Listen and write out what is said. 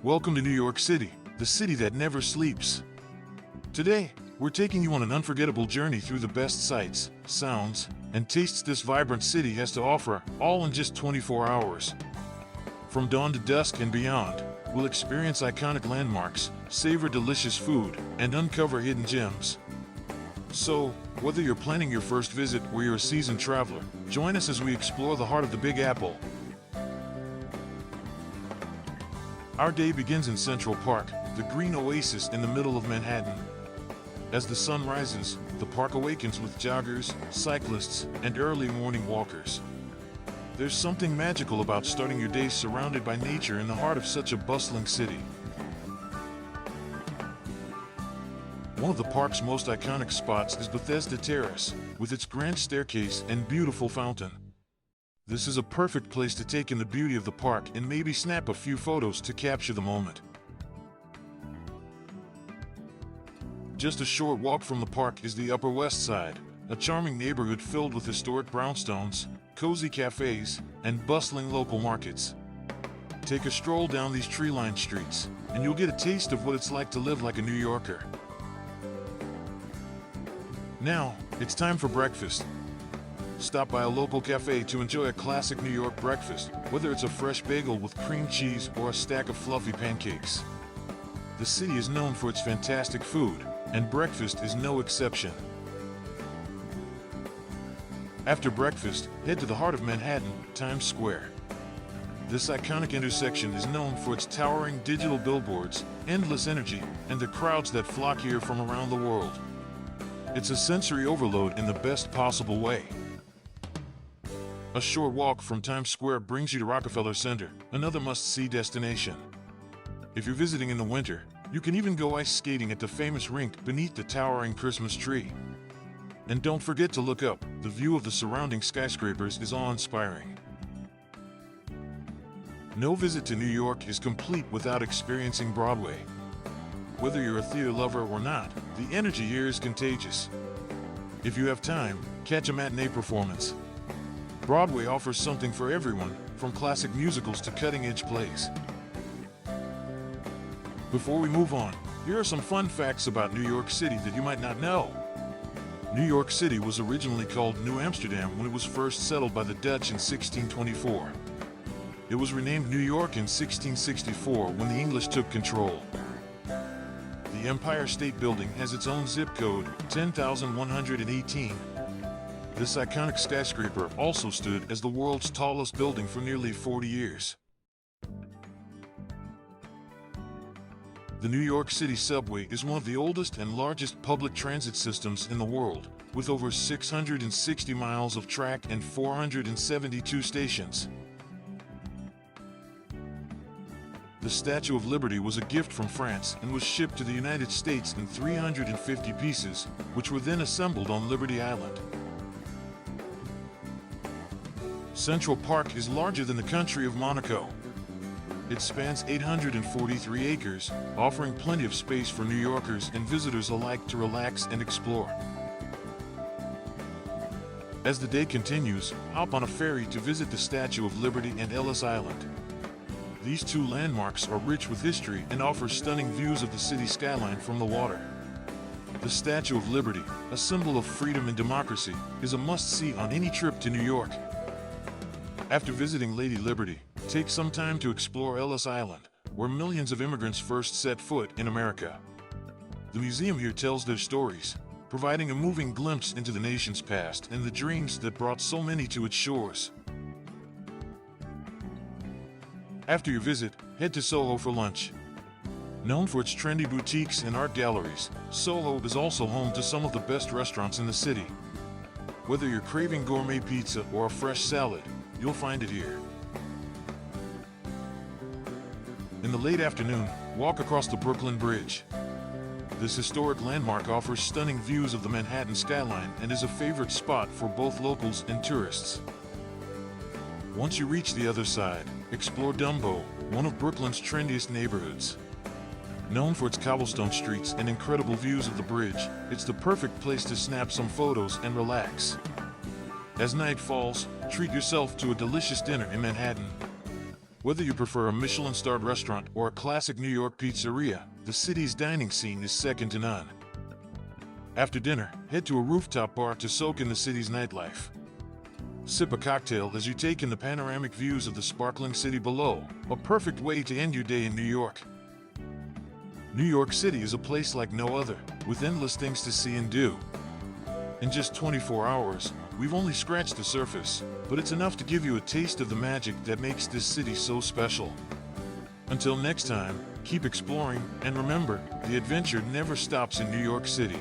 Welcome to New York City, the city that never sleeps. Today, we're taking you on an unforgettable journey through the best sights, sounds, and tastes this vibrant city has to offer, all in just 24 hours. From dawn to dusk and beyond, we'll experience iconic landmarks, savor delicious food, and uncover hidden gems. So, whether you're planning your first visit or you're a seasoned traveler, join us as we explore the heart of the Big Apple. Our day begins in Central Park, the green oasis in the middle of Manhattan. As the sun rises, the park awakens with joggers, cyclists, and early morning walkers. There's something magical about starting your day surrounded by nature in the heart of such a bustling city. One of the park's most iconic spots is Bethesda Terrace, with its grand staircase and beautiful fountain. This is a perfect place to take in the beauty of the park and maybe snap a few photos to capture the moment. Just a short walk from the park is the Upper West Side, a charming neighborhood filled with historic brownstones, cozy cafes, and bustling local markets. Take a stroll down these tree-lined streets, and you'll get a taste of what it's like to live like a New Yorker. Now, it's time for breakfast. Stop by a local cafe to enjoy a classic New York breakfast, whether it's a fresh bagel with cream cheese or a stack of fluffy pancakes. The city is known for its fantastic food, and breakfast is no exception. After breakfast, head to the heart of Manhattan, Times Square. This iconic intersection is known for its towering digital billboards, endless energy, and the crowds that flock here from around the world. It's a sensory overload in the best possible way. A short walk from Times Square brings you to Rockefeller Center, another must-see destination. If you're visiting in the winter, you can even go ice skating at the famous rink beneath the towering Christmas tree. And don't forget to look up, the view of the surrounding skyscrapers is awe-inspiring. No visit to New York is complete without experiencing Broadway. Whether you're a theater lover or not, the energy here is contagious. If you have time, catch a matinee performance. Broadway offers something for everyone, from classic musicals to cutting-edge plays. Before we move on, here are some fun facts about New York City that you might not know. New York City was originally called New Amsterdam when it was first settled by the Dutch in 1624. It was renamed New York in 1664 when the English took control. The Empire State Building has its own zip code, 10,118. This iconic skyscraper also stood as the world's tallest building for nearly 40 years. The New York City subway is one of the oldest and largest public transit systems in the world, with over 660 miles of track and 472 stations. The Statue of Liberty was a gift from France and was shipped to the United States in 350 pieces, which were then assembled on Liberty Island. Central Park is larger than the country of Monaco. It spans 843 acres, offering plenty of space for New Yorkers and visitors alike to relax and explore. As the day continues, hop on a ferry to visit the Statue of Liberty and Ellis Island. These two landmarks are rich with history and offer stunning views of the city skyline from the water. The Statue of Liberty, a symbol of freedom and democracy, is a must-see on any trip to New York. After visiting Lady Liberty, take some time to explore Ellis Island, where millions of immigrants first set foot in America. The museum here tells their stories, providing a moving glimpse into the nation's past and the dreams that brought so many to its shores. After your visit, head to Soho for lunch. Known for its trendy boutiques and art galleries, Soho is also home to some of the best restaurants in the city. Whether you're craving gourmet pizza or a fresh salad, you'll find it here. In the late afternoon, walk across the Brooklyn Bridge. This historic landmark offers stunning views of the Manhattan skyline and is a favorite spot for both locals and tourists. Once you reach the other side, explore Dumbo, one of Brooklyn's trendiest neighborhoods. Known for its cobblestone streets and incredible views of the bridge, it's the perfect place to snap some photos and relax. As night falls, treat yourself to a delicious dinner in Manhattan. Whether you prefer a Michelin-starred restaurant or a classic New York pizzeria, the city's dining scene is second to none. After dinner, head to a rooftop bar to soak in the city's nightlife. Sip a cocktail as you take in the panoramic views of the sparkling city below, a perfect way to end your day in New York. New York City is a place like no other, with endless things to see and do. In just 24 hours, we've only scratched the surface, but it's enough to give you a taste of the magic that makes this city so special. Until next time, keep exploring, and remember, the adventure never stops in New York City.